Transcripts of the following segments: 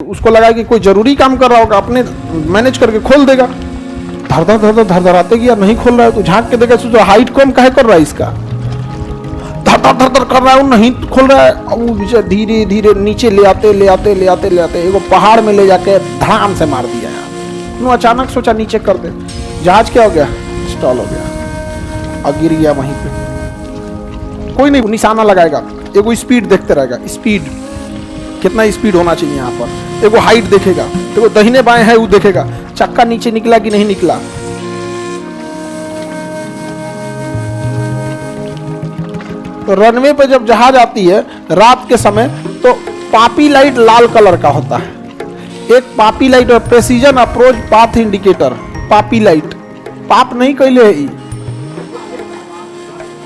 उसको लगा कि कोई जरूरी काम कर रहा होगा, अपने मैनेज करके खोल देगा। धर धर आते कि यार नहीं खोल रहा है, तो झांक के देखा, सोचो हाइट कम काहे कर रहा है इसका, धर कर रहा है, वो नहीं खोल रहा है। अब वो धीरे धीरे नीचे ले आते एगो पहाड़ में ले जाके धाम से मार दिया यार। अचानक सोचा नीचे कर दे, जहाज क्या हो गया, स्टॉल हो गया और गिर गया वहीं पे। कोई नहीं निशाना लगाएगा, एगो स्पीड देखते रहेगा, स्पीड कितना स्पीड होना चाहिए यहाँ पर, एगो हाइट देखेगा, एगो दाहिने बाएं है वो देखेगा, चक्का नीचे निकला कि नहीं निकला। तो रनवे पे जब जहाज आती है रात के समय, तो पापी लाइट लाल कलर का होता है, एक पापी लाइट और प्रेसिजन अप्रोच पाथ इंडिकेटर। पापी लाइट पाप नहीं कहले है,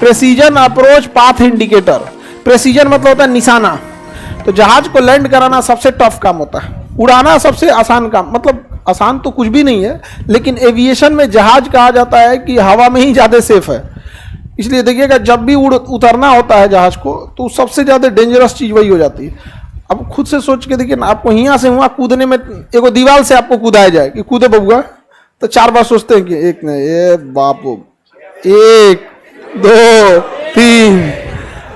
precision approach path indicator. Precision मतलब होता है निशाना। तो जहाज को लैंड कराना सबसे टफ काम होता है, उड़ाना सबसे आसान काम, मतलब आसान तो कुछ भी नहीं है, लेकिन एविएशन में जहाज कहा जाता है कि हवा में ही ज्यादा सेफ है। इसलिए देखिएगा जब भी उतरना होता है जहाज को, तो सबसे ज्यादा डेंजरस चीज वही हो जाती है। अब खुद से सोच के देखिए ना, आपको यहाँ से वहां कूदने में एगो दीवार से आपको कूदाया जाए कि कूदे बबुआ, तो 4 बार सोचते हैं कि एक नहीं, ये बापू 1 2 3,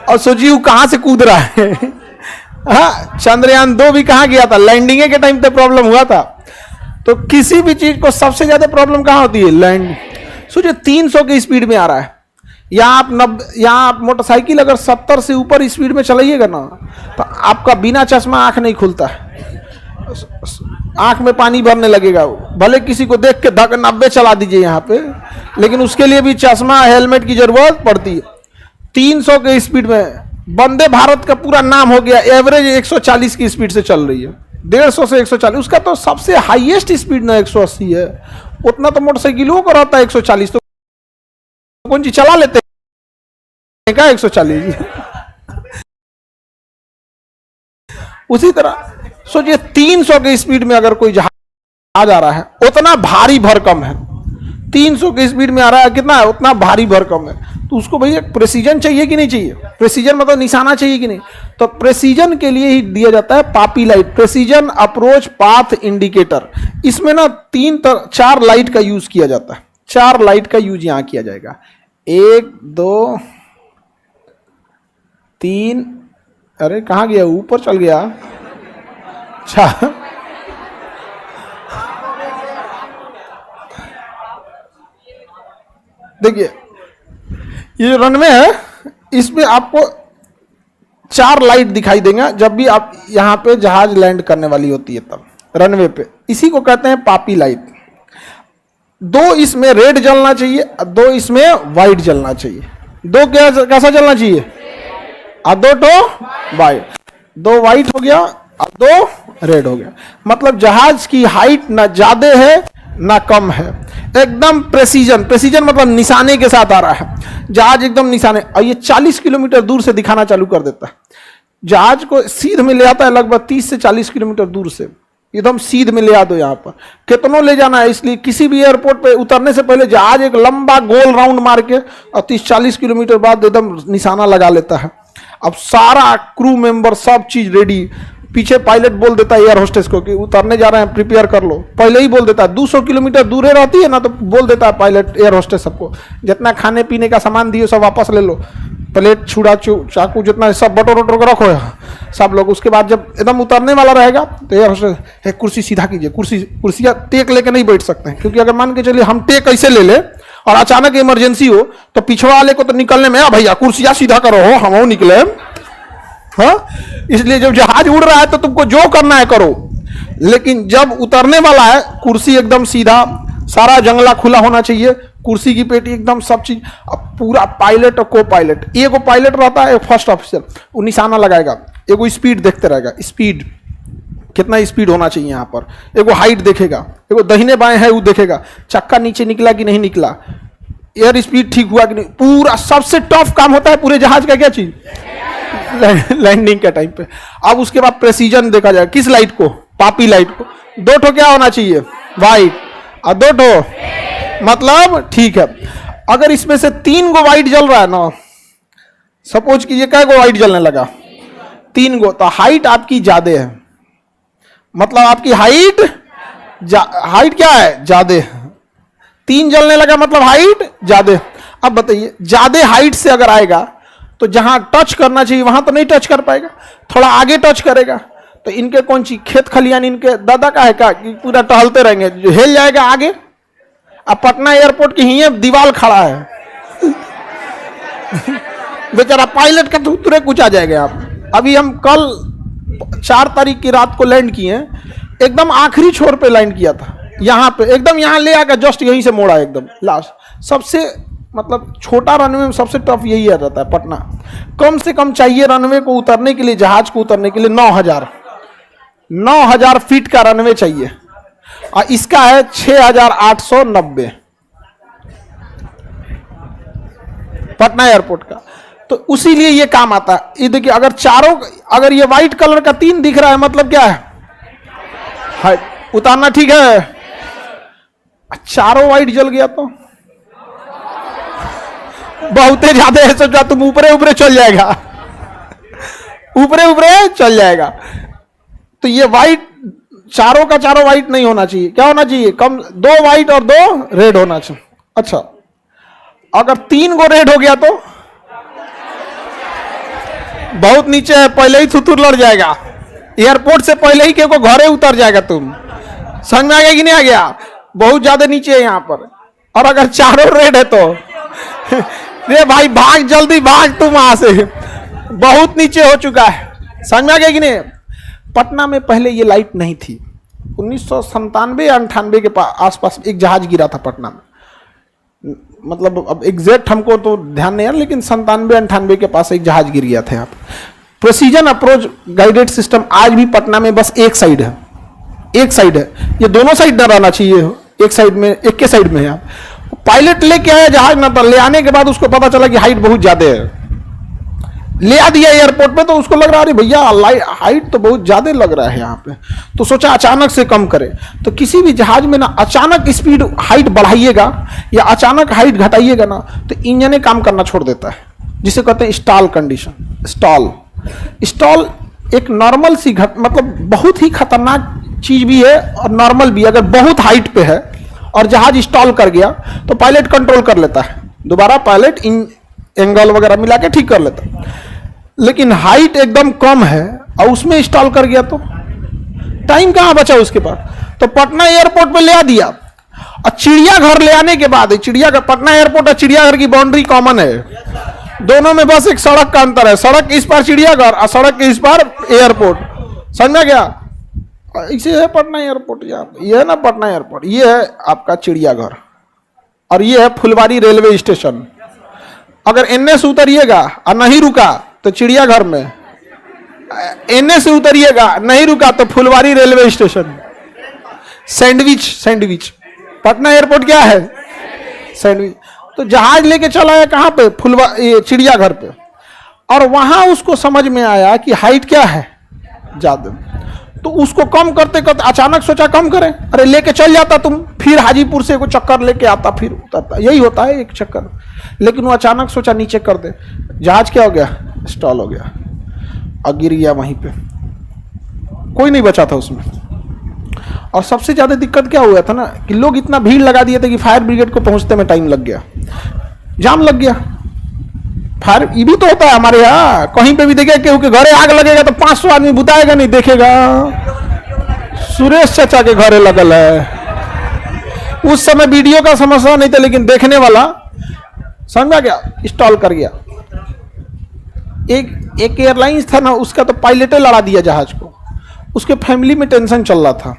और सोचिए वो कहां से कूद रहा है। हाँ, चंद्रयान 2 भी कहाँ गया था, लैंडिंग के टाइम पे प्रॉब्लम हुआ था। तो किसी भी चीज को सबसे ज्यादा प्रॉब्लम कहाँ होती है, लैंड। सोचिए 300 की स्पीड में आ रहा है, यहाँ आप मोटरसाइकिल अगर 70 से ऊपर स्पीड में चलाइएगा ना, तो आपका बिना चश्मा आंख नहीं खुलता है, आंख में पानी भरने लगेगा। भले किसी को देख के 90 चला दीजिए यहाँ पे, लेकिन उसके लिए भी चश्मा हेलमेट की जरूरत पड़ती है। 300 के स्पीड में वंदे भारत का पूरा नाम हो गया, एवरेज 140 की स्पीड से चल रही है, 150 से 140। उसका तो सबसे हाईएस्ट स्पीड ना 180 है, उतना तो मोटरसाइकिलों का रहता है 140। तो कौन चीज चला लेते हैं क्या 140। उसी तरह सोचिए 300 के स्पीड में अगर कोई जहाज आ रहा है, उतना भारी भरकम है। 300 की स्पीड में आ रहा है, कितना है, उतना भारी भरकम है। तो उसको भैया प्रेसिजन चाहिए कि नहीं चाहिए, प्रेसिजन मतलब निशाना चाहिए कि नहीं। तो प्रेसिजन के लिए ही दिया जाता है पापी light, precision approach path indicator. इसमें ना 4 लाइट का यूज किया जाता है, 4 लाइट का यूज यहां किया जाएगा। 1 2 3, अरे कहां गया, ऊपर चल गया। अच्छा देखिए ये जो रनवे है, इसमें आपको 4 लाइट दिखाई देंगे जब भी आप यहां पे जहाज लैंड करने वाली होती है, तब रनवे पे। इसी को कहते हैं पापी लाइट। 2 इसमें रेड जलना चाहिए, 2 इसमें व्हाइट जलना चाहिए। 2 कैसा जलना चाहिए, और 2 तो व्हाइट। 2 व्हाइट हो गया और 2 रेड हो गया। मतलब जहाज की हाइट ना ज्यादा है ना कम है, एकदम प्रेसिजन। प्रेसिजन मतलब निशाने के साथ आ रहा है जहाज, एकदम निशाने। और ये 40 किलोमीटर दूर से दिखाना चालू कर देता है, जहाज को सीध में ले आता है लगभग 30 से 40 किलोमीटर दूर से, एकदम सीध में ले आ दो। यहाँ पर कितनों ले जाना है, इसलिए किसी भी एयरपोर्ट पे उतरने से पहले जहाज एक लंबा गोल राउंड मार के और 30-40 किलोमीटर बाद एकदम निशाना लगा लेता है। अब सारा क्रू मेंबर सब चीज रेडी, पीछे पायलट बोल देता है एयर होस्टेस को कि उतरने जा रहे हैं, प्रिपेयर कर लो, पहले ही बोल देता है। 200 किलोमीटर दूर रहती है ना, तो बोल देता है पायलट एयर होस्टेस सबको, जितना खाने पीने का सामान दिए सब वापस ले लो, प्लेट छुड़ा चाकू जितना सब बटोर वटोर कर रखो सब लोग। उसके बाद जब एकदम उतरने वाला रहेगा तो एयर होस्टेस कुर्सी सीधा कीजिए, कुर्सियाँ टेक लेके नहीं बैठ सकते हैं, क्योंकि अगर मान के चलिए हम टेक कैसे ले ले और अचानक इमरजेंसी हो, तो पिछड़ा वाले को तो निकलने में, भैया कुर्सियाँ सीधा करो, हम निकले। हाँ, इसलिए जब जहाज उड़ रहा है तो तुमको जो करना है करो, लेकिन जब उतरने वाला है कुर्सी एकदम सीधा, सारा जंगला खुला होना चाहिए, कुर्सी की पेटी एकदम सब चीज। अब पूरा पायलट और को पायलट, एगो पायलट रहता है, एक फर्स्ट ऑफिसर, वो निशाना लगाएगा, एगो स्पीड देखते रहेगा, स्पीड कितना स्पीड होना चाहिए यहाँ पर, एगो हाइट देखेगा, एगो दाहिने बाएं है वो देखेगा, चक्का नीचे निकला कि नहीं निकला, एयर स्पीड ठीक हुआ कि नहीं। पूरा सबसे टफ काम होता है पूरे जहाज का क्या चीज, लैंडिंग के टाइम पे। अब उसके बाद प्रेसिजन देखा जाए, किस लाइट को, पापी लाइट को। 2 ठो क्या होना चाहिए, व्हाइट, और 2 ठो मतलब ठीक है। अगर इसमें से 3 गो व्हाइट जल रहा है ना, सपोज कीजिए कै गो व्हाइट जलने लगा, 3 गो, तो हाइट आपकी ज्यादा है, मतलब आपकी हाइट हाइट क्या है? ज्यादा। 3 जलने लगा मतलब हाइट ज्यादा। अब बताइए, ज्यादा हाइट से अगर आएगा तो जहां टच करना चाहिए वहां तो नहीं टच कर पाएगा, थोड़ा आगे टच करेगा। तो इनके कौन सी खेत खलियान इनके दादा का है क्या कि पूरा टहलते रहेंगे, जो हिल जाएगा आगे? अब पटना एयरपोर्ट की ही दीवार खड़ा है बेचारा पायलट का तो तुरंत कुछ आ जाएगा। आप अभी हम कल 4 तारीख की रात को लैंड किए हैं, एकदम आखिरी छोर पे लैंड किया था, यहाँ पे एकदम यहाँ ले आकर जस्ट यहीं से मोड़ा एकदम लास्ट। सबसे मतलब छोटा रनवे में सबसे टफ यही रहता है पटना। कम से कम चाहिए रनवे को उतरने के लिए, जहाज को उतरने के लिए 9,000 फीट का रनवे चाहिए, और इसका है 6,890 पटना एयरपोर्ट का। तो उसी लिए ये काम आता है। ये देखिए, अगर चारों, अगर ये व्हाइट कलर का 3 दिख रहा है मतलब क्या है? हाइट उतारना ठीक है। चारों व्हाइट जल गया तो बहुत ज्यादा है, सोचा तुम ऊपरे ऊपरे चल जाएगा, ऊपरे ऊपरे चल जाएगा। तो ये व्हाइट चारों का चारों व्हाइट नहीं होना चाहिए। क्या होना चाहिए? कम 2 व्हाइट और 2 रेड होना चाहिए। अच्छा, अगर 3 गो रेड हो गया तो बहुत नीचे है, पहले ही थुथुर लड़ जाएगा, एयरपोर्ट से पहले ही के को घरे उतर जाएगा। तुम समझ में आ गया कि नहीं आ गया? बहुत ज्यादा नीचे है यहाँ पर। और अगर चारों रेड है तो रे भाई भाग, जल्दी भाग तुम वहां से, बहुत नीचे हो चुका है। समझ में आ गया कि नहीं? पटना में पहले ये लाइट नहीं थी। 1997 या 98 के आसपास एक जहाज गिरा था पटना में, मतलब अब एग्जैक्ट हमको तो ध्यान नहीं है, लेकिन 97-98 के पास एक जहाज गिर गया था यहाँ पे। प्रेसिजन अप्रोच गाइडेड सिस्टम आज भी पटना में बस एक साइड है, एक साइड है। ये दोनों साइड न रहना चाहिए, एक साइड में, एक के साइड में है। पायलट लेके आया जहाज ना, तो ले आने के बाद उसको पता चला कि हाइट बहुत ज्यादा है, ले आ दिया एयरपोर्ट पे। तो उसको लग रहा है भैया हाइट तो बहुत ज्यादा लग रहा है यहाँ पे, तो सोचा अचानक से कम करे। तो किसी भी जहाज में ना अचानक स्पीड हाइट बढ़ाइएगा या अचानक हाइट घटाइएगा ना, तो इंजन काम करना छोड़ देता है, जिसे कहते हैं स्टॉल कंडीशन। स्टॉल एक नॉर्मल सी मतलब बहुत ही खतरनाक चीज भी है और नॉर्मल भी। अगर बहुत हाइट पे है और जहाज स्टॉल कर गया तो पायलट कंट्रोल कर लेता है, दोबारा पायलट एंगल वगैरह मिला के ठीक कर लेता है। लेकिन हाइट एकदम कम है और उसमें इंस्टॉल कर गया तो टाइम कहां बचा उसके पास। तो पटना एयरपोर्ट पे ले आ दिया, और चिड़ियाघर ले आने के बाद, चिड़ियाघर, पटना एयरपोर्ट और चिड़ियाघर की बाउंड्री कॉमन है, दोनों में बस एक सड़क का अंतर है। सड़क के इस पार चिड़ियाघर और सड़क के इस पार एयरपोर्ट। समझ में गया? इसे है पटना एयरपोर्ट। ये है ना पटना एयरपोर्ट, ये है आपका चिड़ियाघर, और ये है फुलवारी रेलवे स्टेशन। अगर एनए से उतरिएगा और नहीं रुका तो चिड़ियाघर में, एनए से उतरिएगा नहीं रुका तो Phulwari railway station. Sandwich Patna airport क्या है? सैंडविच। तो जहाज लेके चला है कहां पे? चिड़ियाघर पे। और वहां उसको समझ में आया कि हाइट क्या है? ज्यादा। तो उसको कम करते करते अचानक सोचा कम करें, अरे लेके चल जाता तुम, फिर हाजीपुर से कोई चक्कर लेके आता, फिर उतरता, यही होता है एक चक्कर। लेकिन वो अचानक सोचा नीचे कर दे, जहाज क्या हो गया? स्टॉल हो गया और गिर गया वहीं पे, कोई नहीं बचा था उसमें। और सबसे ज्यादा दिक्कत क्या हुआ था ना कि लोग इतना भीड़ लगा दिए थे कि फायर ब्रिगेड को पहुंचते में टाइम लग गया, जाम लग गया। फायर ये भी तो होता है हमारे यहाँ, कहीं पे भी देखे क्योंकि घरे आग लगेगा तो 500 आदमी बुताएगा नहीं, देखेगा सुरेश चाचा के घरे लगल है। उस समय वीडियो का समस्या नहीं था, लेकिन देखने वाला समझा गया, इंस्टॉल कर गया। एक एयरलाइंस था ना, उसका तो पायलटे लड़ा दिया जहाज को। उसके फैमिली में टेंशन चल रहा था,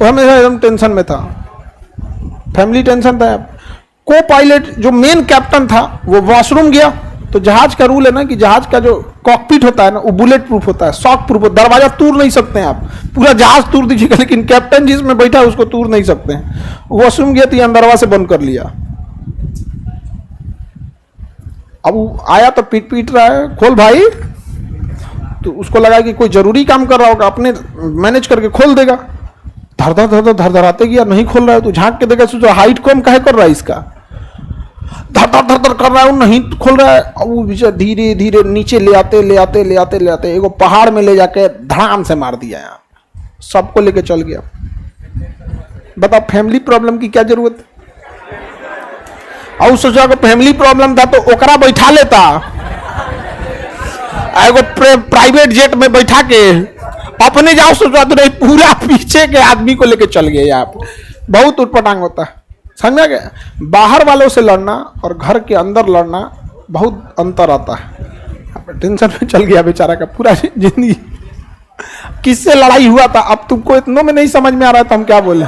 वो हमेशा एकदम टेंशन में था, फैमिली टेंशन था। को पायलट जो मेन कैप्टन था वो वॉशरूम गया। तो जहाज का रूल है ना कि जहाज का जो कॉकपिट होता है ना वो बुलेट प्रूफ होता है, शॉक प्रूफ, दरवाजा तोड़ नहीं सकते हैं आप, पूरा जहाज तोड़ दीजिएगा, लेकिन कैप्टन जिसमें बैठा है उसको तोड़ नहीं सकते हैं। वॉशरूम गया तो ये अंदरवा से बंद कर लिया। अब वो आया तो पीट रहा है, खोल भाई। तो उसको लगा कि कोई जरूरी काम कर रहा होगा, अपने मैनेज करके खोल देगा। धर आते गया, नहीं खोल रहा है। तो झांक के देखा, सोचो हाइट कम काहे कर रहा है इसका, धर कर रहा है, वो नहीं खोल रहा है। अब वो धीरे धीरे नीचे ले आते एगो पहाड़ में ले जाके धड़ाम से मार दिया। यहाँ सबको लेके चल गया। बताओ फैमिली प्रॉब्लम की क्या जरूरत है? और सोचा कि फैमिली प्रॉब्लम था तो ओकरा बैठा लेता, एगो प्राइवेट जेट में बैठा के अपने जाओ, सोचा तो नहीं, पूरा पीछे के आदमी को लेके चल गए। यहाँ पे बहुत उटपटांग होता है, समझ में आ गया? बाहर वालों से लड़ना और घर के अंदर लड़ना बहुत अंतर आता है। टेंशन में चल गया बेचारा का पूरा जिंदगी। किससे लड़ाई हुआ था अब तुमको इतनों में नहीं समझ में आ रहा था हम क्या बोले।